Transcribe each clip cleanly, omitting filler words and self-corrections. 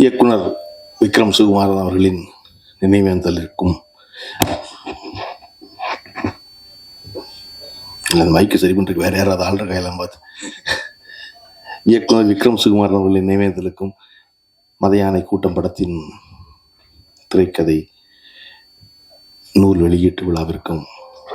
இயக்குனர் விக்ரம் சுகுமாரன் அவர்களின் நினைவேந்தலிற்கும் அந்த மைக்கு சரி பண்ணிருக்கு வேற யாராவது ஆள்ற கையெல்லாம் பார்த்து இயக்குனர் விக்ரம் சுகுமாரன் அவர்களின் நினைவேந்தலுக்கும் மத யானை கூட்டம் படத்தின் திரைக்கதை நூல் வெளியீட்டு விழாவிற்கும்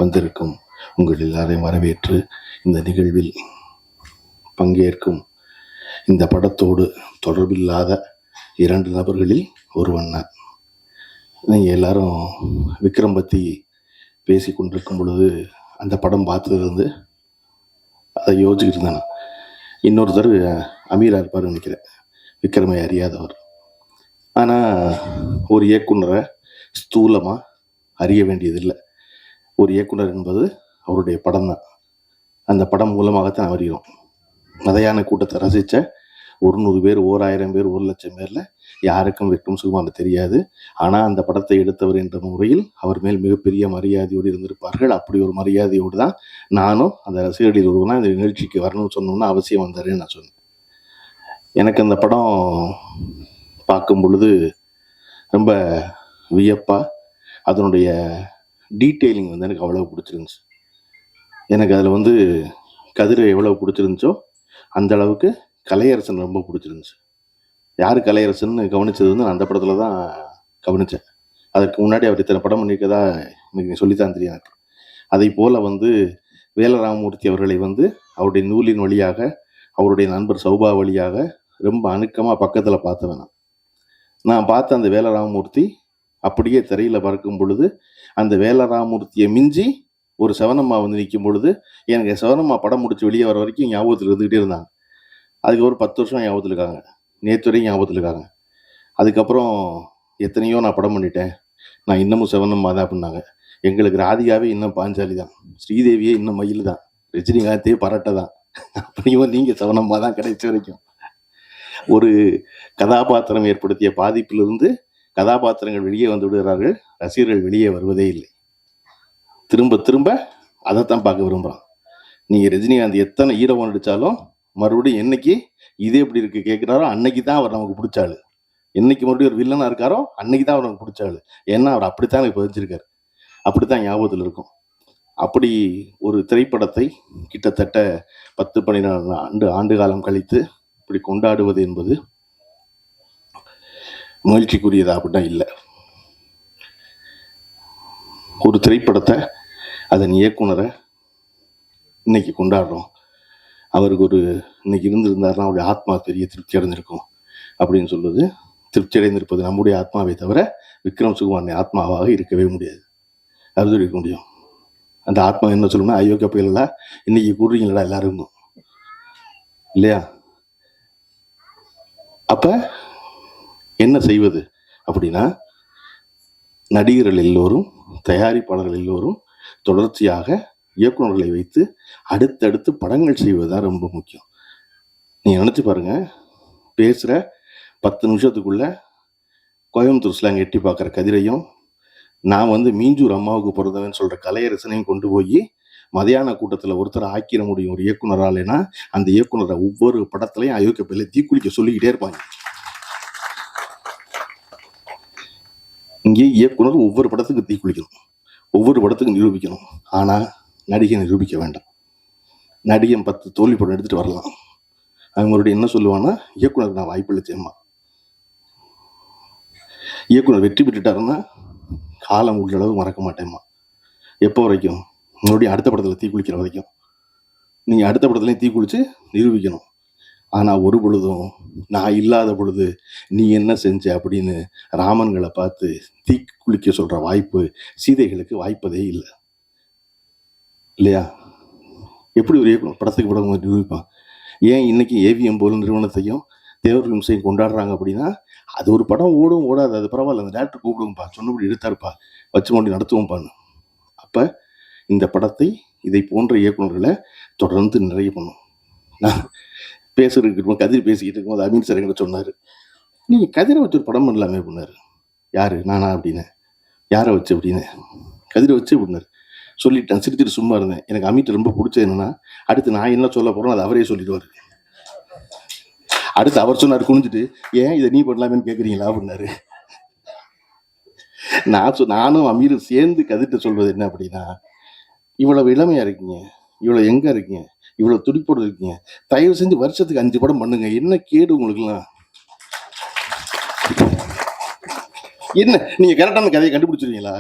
வந்திருக்கும் உங்கள் எல்லாரையும் வரவேற்று இந்த நிகழ்வில் பங்கேற்கும் இந்த படத்தோடு தொடர்பில்லாத 2 நபர்களில் ஒருவன் நான். நீங்கள் எல்லாரும் விக்ரம் பற்றி பேசி கொண்டிருக்கும் பொழுது அந்த படம் பார்த்ததுலேருந்து அதை யோசிச்சுக்கிட்டு இருந்தேன். இன்னொருத்தர் அமீரா இருப்பார் நினைக்கிறேன், விக்ரமை அறியாதவர். ஆனால் ஒரு இயக்குனரை ஸ்தூலமாக அறிய வேண்டியதில்லை. ஒரு இயக்குனர் என்பது அவருடைய படம் தான். அந்த படம் மூலமாகத்தான் அறிகிறோம். மதையான கூட்டத்தை ரசித்த 100 பேர், 1000 பேர், 1,00,000 பேரில் யாருக்கும் விக்ரம் சுகுமாரன் தெரியாது. ஆனால் அந்த படத்தை எடுத்தவர் என்ற முறையில் அவர் மேல் மிகப்பெரிய மரியாதையோடு இருந்திருப்பார்கள். அப்படி ஒரு மரியாதையோடு தான் நானும் அந்த ரசிகர்களில் ஒருவனா இந்த நிகழ்ச்சிக்கு வரணும்னு சொன்னோம்னா அவசியம் வந்தாருன்னு நான் சொன்னேன். எனக்கு அந்த படம் பார்க்கும் பொழுது ரொம்ப வியப்பாக அதனுடைய டீட்டெயிலிங் எனக்கு அவ்வளோ பிடிச்சிருந்துச்சு. எனக்கு அதில் கதிரை எவ்வளோ பிடிச்சிருந்துச்சோ அந்த அளவுக்கு கலையரசன் ரொம்ப பிடிச்சிருந்துச்சு. யார் கலையரசன் கவனித்தது நான் அந்த படத்தில் தான் கவனித்தேன். அதற்கு முன்னாடி அவர் இத்தனை படம் பண்ணியிருக்கதா எனக்கு சொல்லித்தான் தெரியும் எனக்கு. அதை போல் வேலராமமூர்த்தி அவர்களை அவருடைய நூலின் வழியாக, அவருடைய நண்பர் சௌபா வழியாக ரொம்ப அணுக்கமாக பக்கத்தில் பார்த்தவன் நான் பார்த்த அந்த வேலராமமூர்த்தி அப்படியே திரையில் பறக்கும் பொழுது அந்த வேலராமமூர்த்தியை மிஞ்சி ஒரு சவனம்மா நிற்கும் பொழுது எனக்கு சவனம்மா படம் முடிச்சு வெளியே வர வரைக்கும் ஞாபகத்தில் இருந்துக்கிட்டே இருந்தாங்க. அதுக்கு ஒரு 10 வருஷம் ஞாபகத்தில் இருக்காங்க, நேற்று வரையும் ஞாபகத்தில் இருக்காங்க. அதுக்கப்புறம் எத்தனையோ நான் படம் பண்ணிட்டேன், நான் இன்னமும் சவனம்மா தான் அப்படின்னாங்க. எங்களுக்கு ராதிகாவே இன்னும் பாஞ்சாலி தான், ஸ்ரீதேவியே இன்னும் மயில் தான், ரஜினிகாந்தே பரட்டை தான், அப்படியும் நீங்கள் சவனம்மா தான் கடைசி வரைக்கும். ஒரு கதாபாத்திரம் ஏற்படுத்திய பாதிப்பிலிருந்து கதாபாத்திரங்கள் வெளியே வந்து விடுகிறார்கள், ரசிகர்கள் வெளியே வருவதே இல்லை. திரும்ப திரும்ப அதைத்தான் பார்க்க விரும்புகிறான். நீங்கள் ரஜினிகாந்த் எத்தனை ஹீரோவன் நடித்தாலும் மறுபடியும் என்னைக்கு இது எப்படி இருக்குது கேட்குறாரோ அன்னைக்கு தான் அவர் நமக்கு பிடிச்சாள். என்னைக்கு மறுபடியும் ஒரு வில்லனாக இருக்காரோ அன்னைக்கு தான் அவர் நமக்கு பிடிச்சாள். ஏன்னா அவர் அப்படித்தான் எனக்கு பதிஞ்சிருக்காரு, அப்படித்தான் ஞாபகத்தில் இருக்கும். அப்படி ஒரு திரைப்படத்தை கிட்டத்தட்ட 10-12 ஆண்டு காலம் கழித்து இப்படி கொண்டாடுவது என்பது மகிழ்ச்சிக்குரியதா அப்படின்னா இல்லை. ஒரு திரைப்படத்தை அதன் இயக்குனரை இன்னைக்கு கொண்டாடுறோம். அவருக்கு இன்னைக்கு இருந்திருந்தாருன்னா அவருடைய ஆத்மா பெரிய திருப்தி அடைஞ்சிருக்கும் அப்படின்னு சொல்வது. திருப்தி அடைந்திருப்பது நம்முடைய ஆத்மாவை தவிர விக்ரம் சுகுமாரன் ஆத்மாவாக இருக்கவே முடியாது. அது இருக்க முடியும். அந்த ஆத்மா என்ன சொல்லணும்னா, அயோக்கிய புயலா இன்னைக்கு கூடுறீங்களா எல்லாரும் இல்லையா? அப்ப என்ன செய்வது அப்படின்னா, நடிகர்கள் எல்லோரும், தயாரிப்பாளர்கள் எல்லோரும் தொடர்ச்சியாக இயக்குநர்களை வைத்து அடுத்தடுத்து படங்கள் செய்வதுதான் ரொம்ப முக்கியம். நீங்கள் நினச்சி பாருங்க, பேசுகிற 10 நிமிஷத்துக்குள்ள கோயம்புத்தூர் ஸ்லாங் எட்டி பார்க்குற கதிரையும், நான் மீஞ்சூர் அம்மாவுக்கு பிறந்தவன் சொல்கிற கலையரசனையும் கொண்டு போய் மதியான கூட்டத்தில் ஒருத்தரை ஆக்கிட முடியும் ஒரு இயக்குனராலேனா, அந்த இயக்குனரை ஒவ்வொரு படத்துலையும் அயோக்கிய பிள்ளை தீக்குளிக்க சொல்லிக்கிட்டே இருப்பாங்க. இங்கே இயக்குனர் ஒவ்வொரு படத்துக்கு தீக்குளிக்கணும், ஒவ்வொரு படத்துக்கும் நிரூபிக்கணும். ஆனால் நடிகை நிரூபிக்க வேண்டாம். நடிகன் 10 தோல்வி படம் எடுத்துகிட்டு வரலாம், அவங்க மறுபடியும் என்ன சொல்லுவான்னா, இயக்குனருக்கு நான் வாய்ப்பு இல்லைச்சேம்மா. இயக்குனர் வெற்றி பெற்றுட்டாருன்னா காலம் உள்ள அளவு மறக்க மாட்டேம்மா. எப்போ வரைக்கும்? மறுபடியும் அடுத்த படத்தில் தீக்குளிக்கிற வரைக்கும். நீங்கள் அடுத்த படத்துலையும் தீக்குளித்து நிரூபிக்கணும். ஆனால் ஒரு பொழுதும் நான் இல்லாத பொழுது நீ என்ன செஞ்ச அப்படின்னு ராமன்களை பார்த்து தீக்குளிக்க சொல்கிற வாய்ப்பு சீதைகளுக்கு வாய்ப்பதே இல்லை, இல்லையா? எப்படி ஒரு படத்துக்கு படம் நிரூபிப்பான்? ஏன் இன்னைக்கு ஏவிஎம் போல நிறுவனத்தையும் தேவர் விம்சையும் கொண்டாடுறாங்க அப்படின்னா, அது ஒரு படம் ஓடும் ஓடாது, அது பரவாயில்ல, அந்த டேரக்டர் கூப்பிடுவோம்ப்பா, சொன்னபடி எடுத்தாருப்பா, வச்சு மொழி நடத்துவோம்ப்பான்னு. அப்போ இந்த படத்தை இதை போன்ற இயக்குநர்களை தொடர்ந்து நிறைய பண்ணும். நான் பேசுறதுக்கு கதிர் பேசிக்கிட்டு இருக்கும்போது அமீன் சார் என்கிட்ட சொன்னார், நீங்கள் கதிரை வச்சு ஒரு படம் பண்ணலாமே அப்படின்னாரு. யார்? நானா அப்படின்னு. யாரை வச்சு அப்படின்னு? கதிரை வச்சு அப்படின்னாரு. சொல்லிட்டேன், சிரிச்சுட்டு சும்மா இருந்தேன். எனக்கு அமீட்ட ரொம்ப பிடிச்சது என்னன்னா, அடுத்து நான் என்ன சொல்ல போகிறோம் அதை அவரே சொல்லிடுவார். அடுத்து அவர் சொன்னார் குனிஞ்சிட்டு, ஏன் இதை நீ பண்ணலாமேன்னு கேட்குறீங்களா அப்படின்னாரு. நானும் அமீரும் சேர்ந்து கதிட்டு சொல்வது என்ன அப்படின்னா, இவ்வளவு இளமையா இருக்கீங்க, இவ்வளவு எங்க இருக்கீங்க, இவ்வளவு துடிப்போடு இருக்கீங்க, தயவு செஞ்சு வருஷத்துக்கு 5 படம் பண்ணுங்க, என்ன கேடு உங்களுக்குலாம்? என்ன நீங்க கரெக்டான கதையை கண்டுபிடிச்சிருக்கீங்களா?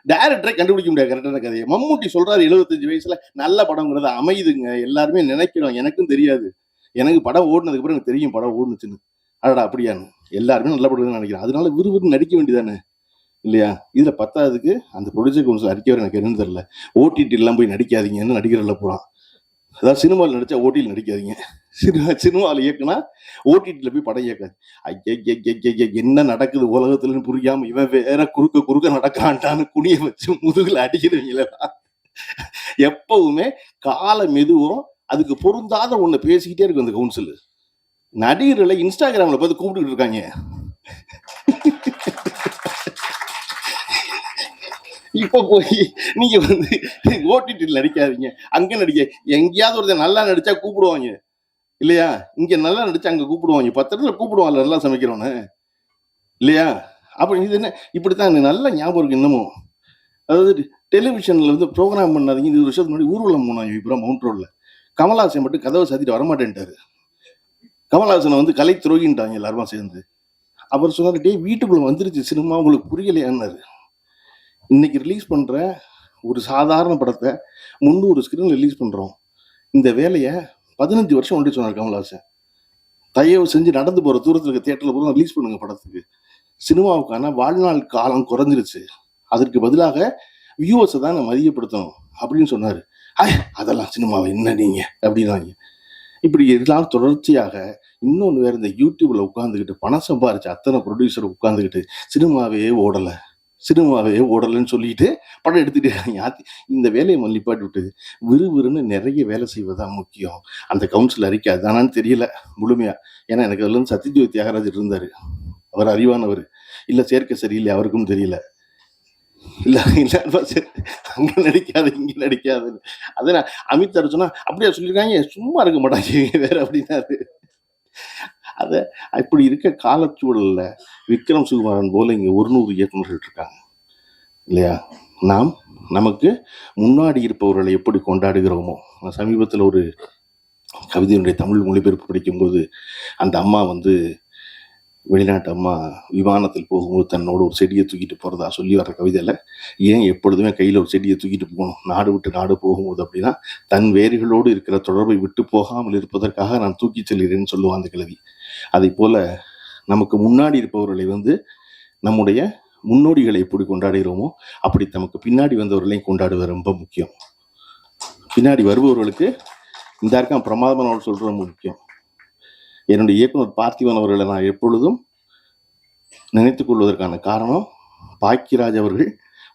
டைரக்டரை கண்டுபிடிக்க முடியாது கரெக்டான கதையை. மம்முட்டி சொல்றாரு 75 வயசுல நல்ல படம்ங்கிறது அமையுதுங்க, எல்லாருமே நினைக்கிறோம், எனக்கும் தெரியாது, எனக்கு படம் ஓடுனதுக்கு அப்புறம் எனக்கு தெரியும் படம் ஓடுனுச்சுன்னு. அடடா அப்படியான்னு எல்லாருமே நல்ல படம் நினைக்கிறேன். அதனால விறுவிறு நடிக்க வேண்டியதானே இல்லையா? இதுல பத்தாவதுக்கு அந்த ப்ரொடியூசர் கவுன்சில் அறிக்கை எனக்கு என்னன்னு தெரியல, ஓடிடி எல்லாம் போய் நடிக்காதீங்கன்னு நடிகர்ல போறான். அதாவது சினிமாவில் நடிச்சா ஓடியில் நடிக்காதீங்க, சினிமாவில் இயக்குனா ஓடிடியில் போய் படம் இயக்காது. ஐயா என்ன நடக்குது உலகத்துலன்னு புரியாம இவன் வேற குறுக்க நடக்கான்டான்னு குனிய வச்சு முதுகுல அடிக்கிறவங்களா. எப்பவுமே கால மெதுவும் அதுக்கு பொருந்தாத ஒண்ணு பேசிக்கிட்டே இருக்கு அந்த கவுன்சில். நடிகர்களை இன்ஸ்டாகிராம்ல பார்த்து கூப்பிட்டு இருக்காங்க. இப்ப போய் நீங்க வந்து ஓடிடியில் நடிக்காதீங்க, அங்க நடிக்க, எங்கேயாவது ஒருத்தர் நல்லா நடிச்சா கூப்பிடுவாங்க இல்லையா? இங்க நல்லா நடிச்சா அங்க கூப்பிடுவாங்க, 10 இடத்துல கூப்பிடுவாங்க நல்லா சமைக்கிறோன்னு இல்லையா? அப்ப இது என்ன இப்படித்தான் எனக்கு நல்ல ஞாபகம் இருக்கு இன்னமும். அதாவது டெலிவிஷன்ல வந்து ப்ரோக்ராம் பண்ணாதீங்க. 20 வருஷத்துக்கு முன்னாடி ஊர்வலம் போனாங்க இப்போ மவுண்ட் ரோட்ல. கமல்ஹாசன் மட்டும் கதவை சாத்திட்டு வரமாட்டேன்ட்டாரு. கமல்ஹாசனை வந்து கலை துரோகின்ட்டாங்க எல்லாருமா சேர்ந்து. அவர் சொன்னாரு, டே வீட்டுக்குள்ள வந்துருச்சு சினிமா, உங்களுக்கு புரியலையான்னாரு. இன்னைக்கு ரிலீஸ் பண்ற ஒரு சாதாரண படத்தை 300 ஸ்கிரீன் ரிலீஸ் பண்றோம், இந்த வேலையை 15 வருஷம் ஒன்றி சொன்னார் கமல்ஹாசன். தயவு செஞ்சு நடந்து போற தூரத்தில் இருக்க தியேட்டர்ல போய் ரிலீஸ் பண்ணுங்க படத்துக்கு. சினிமாவுக்கான வாழ்நாள் காலம் குறைஞ்சிருச்சு, அதற்கு பதிலாக வியூவர்ஸை தான் நம்ம அதிகப்படுத்தணும் அப்படின்னு சொன்னாரு. அதெல்லாம் சினிமாவை என்ன நீங்க அப்படின்னாங்க. இப்படி எல்லாம் தொடர்ச்சியாக இன்னொன்று வேற, இந்த யூடியூப்ல உட்காந்துக்கிட்டு பணம் சம்பாரிச்சு அத்தனை ப்ரொடியூசர் உட்காந்துக்கிட்டு சினிமாவே ஓடலன்னு சொல்லிட்டு படம் எடுத்துட்டு இந்த வேலையை மல்லிப்பாட்டு விட்டு விறுவிறுன்னு நிறைய வேலை செய்வதுதான் முக்கியம். அந்த கவுன்சில் அறிக்கை அதானான்னு தெரியல முழுமையா. ஏன்னா எனக்கு அதுல இருந்து சத்யஜோதி தியாகராஜர் இருந்தாரு, அவர் அறிவானவர், இல்ல சேர்க்க சரியில்லை அவருக்கும் தெரியல, இல்ல அங்க நடிக்காது இங்க நடிக்காது. அதான் அமித் சொன்னா அப்படியா சொல்லியிருக்காங்க, சும்மா இருக்க மாட்டாங்க வேற அப்படின்னாரு. அத இப்படி இருக்க காலச்சூழல்ல விக்ரம் சுகுமாரன் போல இங்க 100 இயக்குநர்கள் இருக்காங்க இல்லையா? நமக்கு முன்னாடி இருப்பவர்களை எப்படி கொண்டாடுகிறோமோ. சமீபத்தில் ஒரு கவிதையினுடைய தமிழ் மொழிபெயர்ப்பு படிக்கும்போது அந்த அம்மா வந்து வெளிநாட்டு அம்மா விமானத்தில் போகும்போது தன்னோட ஒரு செடியை தூக்கிட்டு போறதா சொல்லி வர்ற கவிதையில, ஏன் எப்பொழுதுமே கையில ஒரு செடியை தூக்கிட்டு போகணும் நாடு விட்டு நாடு போகும்போது அப்படின்னா, தன் வேர்களோடு இருக்கிற தொடர்பை விட்டு போகாமல் இருப்பதற்காக நான் தூக்கி செல்கிறேன்னு சொல்லுவான் அந்த கிழவி. அதை போல நமக்கு முன்னாடி இருப்பவர்களை வந்து நம்முடைய முன்னோடிகளை எப்படி கொண்டாடுகிறோமோ அப்படி நமக்கு பின்னாடி வந்தவர்களையும் கொண்டாடுவது ரொம்ப முக்கியம். பின்னாடி வருபவர்களுக்கு இந்த இருக்கான் பிரமாதமான சொல்றது முக்கியம். என்னுடைய இயக்குனர் பார்த்திபன் அவர்களை நான் எப்பொழுதும் நினைத்துக் கொள்வதற்கான காரணம், பாக்கியராஜ் அவர்கள்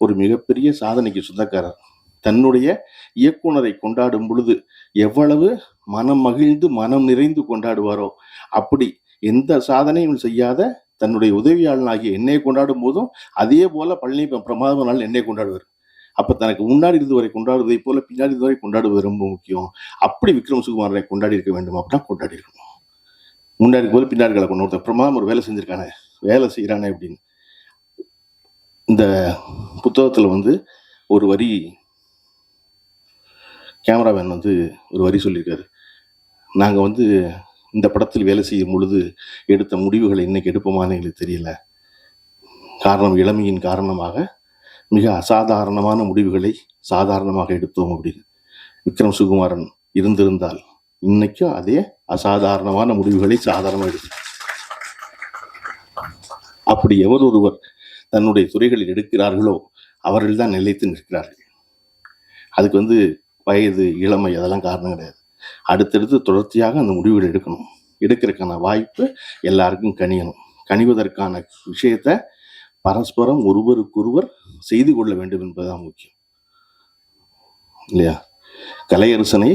ஒரு மிகப்பெரிய சாதனைக்கு சொந்தக்காரர். தன்னுடைய இயக்குனரை கொண்டாடும் பொழுது எவ்வளவு மனம் மகிழ்ந்து மனம் நிறைந்து கொண்டாடுவாரோ, அப்படி எந்த சாதனையும் செய்யாத தன்னுடைய உதவியாளனாகிய என்னை கொண்டாடும் போதும் அதே போல பழனி பிரமாதனால் என்னை கொண்டாடுவார். அப்ப தனக்கு முன்னாடி இருந்தவரை கொண்டாடுவதை போல பின்னாடி இருந்தவரை கொண்டாடுவது ரொம்ப முக்கியம். அப்படி விக்ரம் சுகுமாரனை கொண்டாடி இருக்க வேண்டும், அப்படின்னா கொண்டாடி இருக்கணும். முன்னாடி போது பின்னாடி கொண்டு ஒருத்தர் பிரமாதம் ஒரு வேலை செஞ்சிருக்கானே, வேலை செய்யறானே அப்படின்னு. இந்த புத்தகத்துல வந்து ஒரு வரி கேமராமேன் வந்து ஒரு வரி சொல்லியிருக்காரு, நாங்க வந்து இந்த படத்தில் வேலை செய்யும் பொழுது எடுத்த முடிவுகளை இன்னைக்கு எடுப்போமான்னு எங்களுக்கு தெரியல, காரணம் இளமையின் காரணமாக மிக அசாதாரணமான முடிவுகளை சாதாரணமாக எடுத்தோம் அப்படின்னு. விக்ரம் சுகுமாரன் இருந்திருந்தால் இன்னைக்கும் அதே அசாதாரணமான முடிவுகளை சாதாரணமாக எடுத்து, அப்படி எவர் ஒருவர் தன்னுடைய துறைகளில் எடுக்கிறார்களோ அவர்கள் தான் நிலைத்து நிற்கிறார்கள். அதுக்கு வந்து வயது இளமை அதெல்லாம் காரணம் கிடையாது. அடுத்தடுத்து தொடர்ச்சியாக அந்த முடிவுகள் எடுக்கணும். எடுக்கிறதுக்கான வாய்ப்பு எல்லாருக்கும் கனியணும். கனிவதற்கான விஷயத்தை பரஸ்பரம் ஒருவருக்கொருவர் செய்து கொள்ள வேண்டும் என்பதுதான் முக்கியம் இல்லையா? கலையரசனை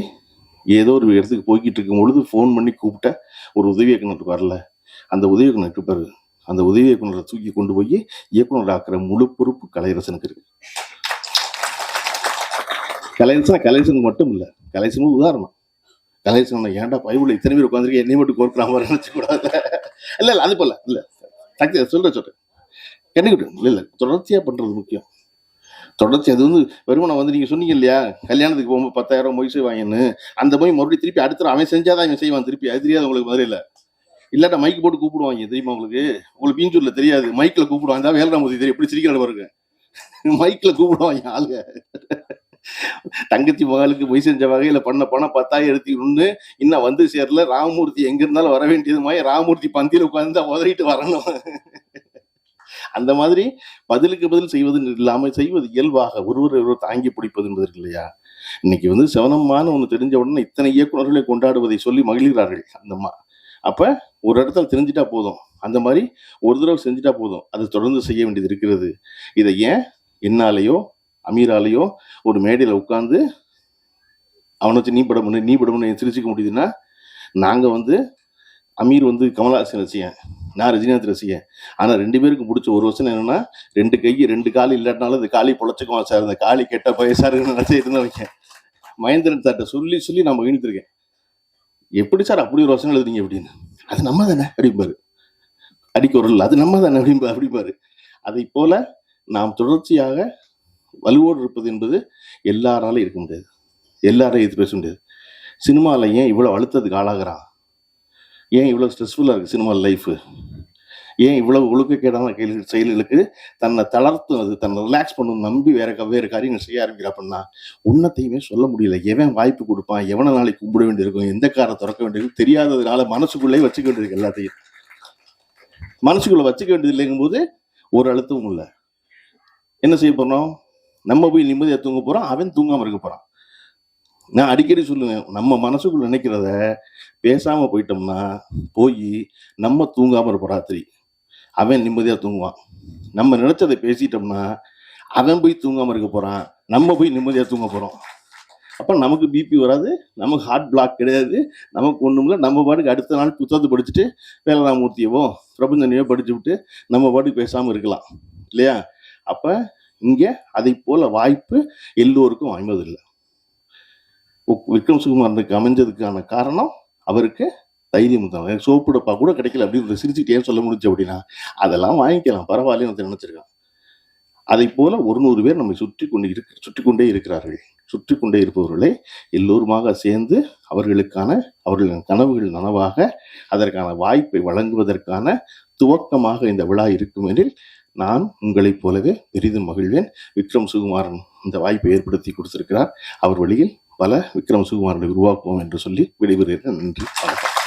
ஏதோ ஒரு இடத்துக்கு போய்கிட்டு இருக்கும் பொழுது ஃபோன் பண்ணி கூப்பிட்ட ஒரு உதவி இயக்குனர் வரல, அந்த உதவி இயக்குனர் இருப்பாரு, அந்த உதவி இயக்குனரை தூக்கி கொண்டு போய் இயக்குனர் ஆக்குற முழு பொறுப்பு கலையரசனுக்கு இருக்கு. கலையரசனுக்கு மட்டும் இல்லை, கலையரசனுக்கு உதாரணம். கலைஞர் ஏன்டா பைபிள் இத்தனை பேர் உட்காந்துருக்கேன் என்னை மட்டும் கோர்க்கிற மாதிரி நினைச்சக்கூடாது. இல்லை இல்லை அது போல இல்லை சொல்றேன் கண்டிக்கிட்டு இல்லை தொடர்ச்சியாக பண்ணுறது முக்கியம். தொடர்ச்சி அது வெறுமனை நீங்கள் சொன்னீங்க இல்லையா கல்யாணத்துக்கு போகும்போது 10,000 மொய் செய்வாங்கன்னு, அந்த மொய் மறுபடியும் திருப்பி அடுத்த அவன் செஞ்சாதான் இவன் செய்வான் திருப்பி. அது தெரியாது உங்களுக்கு முதல்ல. இல்லாட்டா மைக்கு போட்டு கூப்பிடுவாங்க தெரியுமா உங்களுக்கு பீஞ்சூர்ல தெரியாது, மைக்கில் கூப்பிடுவாங்க. தான் வேலை தெரியும் எப்படி சிரிக்கிற பாருங்க, மைக்கில் கூப்பிடுவாங்க ஆளுங்க. தங்கச்சி மகளுக்கு பொய் செஞ்ச வகையில பண்ண பணம் 10,000 இன்னும் வந்து சேரல. ராமமூர்த்தி எங்க இருந்தாலும் வர வேண்டியது ராமமூர்த்தி பந்தியில் உட்கார்ந்து உதறிட்டு வரணும். அந்த மாதிரி பதிலுக்கு பதில் செய்வது இல்லாமல் செய்வது இயல்பாக ஒருவர் தாங்கி பிடிப்பது என்பது இருக்கு இல்லையா. இன்னைக்கு சிவனம்மான ஒன்று தெரிஞ்ச உடனே இத்தனை இயக்குநர்களை கொண்டாடுவதை சொல்லி மகிழ்கிறார்கள். அந்த அப்ப ஒரு இடத்துல தெரிஞ்சிட்டா போதும், அந்த மாதிரி ஒரு தடவை செஞ்சுட்டா போதும், அது தொடர்ந்து செய்ய வேண்டியது இருக்கிறது. இதை ஏன் என்னாலேயோ அமீராலேயோ ஒரு மேடையில் உட்கார்ந்து அவனை வச்சு நீ படம்னு சிரிச்சுக்க முடியுதுன்னா, நாங்க அமீர் கமல்ஹாசன் ரசிகன், நான் ரஜினிகாந்த் ரசிகன். ஆனால் 2 பேருக்கு பிடிச்ச ஒரு வருஷம் என்னன்னா, 2 கை 2 கால் இல்லாட்டினாலும் அந்த காலி பொழைச்சிக்குமா சார், அந்த காலி கெட்ட பையசாருன்னு நினைச்சு இருந்தவங்க. மகேந்திரன் சார்ட்ட சொல்லி சொல்லி நான் மகிழ்ந்திருக்கேன். எப்படி சார் அப்படி ஒரு வசனம் எழுதுறீங்க அப்படின்னு. அது நம்ம தானே அப்படிம்பாரு. அடிக்க ஒரு அது நம்ம தானே அப்படிம்பாரு. அதை போல நாம் தொடர்ச்சியாக வலுவோடு இருப்பது என்பது எல்லாராலும் இருக்க முடியாது, எல்லாரையும் எதிர்த்து பேச முடியாது. சினிமாவில் ஏன் இவ்வளோ அழுத்தத்துக்கு ஆளாகிறான், ஏன் இவ்வளோ ஸ்ட்ரெஸ்ஃபுல்லாக இருக்குது சினிமா லைஃபு, ஏன் இவ்வளவு ஒழுக்கக்கேடான செயல்களுக்கு தன்னை தளர்த்தும், அது தன்னை ரிலாக்ஸ் பண்ணணும் நம்பி வேறு காரியங்கள் செய்ய ஆரம்பிக்கிற அப்படின்னா உன்னத்தையுமே சொல்ல முடியல. எவன் வாய்ப்பு கொடுப்பான், எவனை நாளைக்கு கும்பிட வேண்டியிருக்கும், எந்த காரை திறக்க வேண்டியிருக்கும் தெரியாததுனால மனசுக்குள்ளே வச்சுக்க வேண்டியிருக்கு. எல்லாத்தையும் மனசுக்குள்ள வச்சுக்க வேண்டியது இல்லைங்கும் போது ஒரு அழுத்தமும் இல்லை. என்ன செய்ய போறோம், நம்ம போய் நிம்மதியாக தூங்க போறோம், அவன் தூங்காம இருக்க போறான். நான் அடிக்கடி சொல்லுவேன், நம்ம மனசுக்குள்ள நினைக்கிறத பேசாம போயிட்டோம்னா போய் நம்ம தூங்காம இருப்போம். ராத்திரி அவன் நிம்மதியா தூங்குவான். நம்ம நினைச்சதை பேசிட்டோம்னா அவன் போய் தூங்காம இருக்க போறான், நம்ம போய் நிம்மதியா தூங்க போறோம். அப்ப நமக்கு பிபி வராது, நமக்கு ஹார்ட் பிளாக் கிடையாது, நமக்கு ஒண்ணும் இல்லை. நம்ம பாட்டுக்கு அடுத்த நாள் புத்தகத்தை படிச்சுட்டு வேலராமூர்த்தியவோ பிரபஞ்சனையோ படிச்சு விட்டு நம்ம பாட்டுக்கு பேசாம இருக்கலாம் இல்லையா. அப்ப இங்க அதை போல வாய்ப்பு எல்லோருக்கும் வாய்ப்பதில்லை. விக்ரம் சுகுமாரனுக்கு அமைஞ்சதுக்கான காரணம் அவருக்கு தைரியம் தான். சோப்பு டப்பா கூட கிடைக்கல அப்படின்னு சிரிச்சுட்டே சொல்ல முடிஞ்சு அப்படின்னா அதெல்லாம் வாங்கிக்கலாம் பரவாயில்லன்னு நினைச்சிருக்கான். அதை போல 100 பேர் நம்மை சுற்றி கொண்டே இருக்கிறார்கள். சுற்றி கொண்டே இருப்பவர்களை எல்லோருமாக சேர்ந்து அவர்களின் கனவுகள் நனவாக அதற்கான வாய்ப்பை வழங்குவதற்கான துவக்கமாக இந்த விழா இருக்கும் எனில் நான் உங்களைப் போலவே பெரிதும் மகிழ்வேன். விக்ரம் சுகுமாரன் இந்த வாய்ப்பை ஏற்படுத்தி கொடுத்திருக்கிறார். அவர் வழியில் பல விக்ரம் சுகுமாரனை உருவாக்குவோம் என்று சொல்லி விடைபெறுகிறேன். நன்றி, வணக்கம்.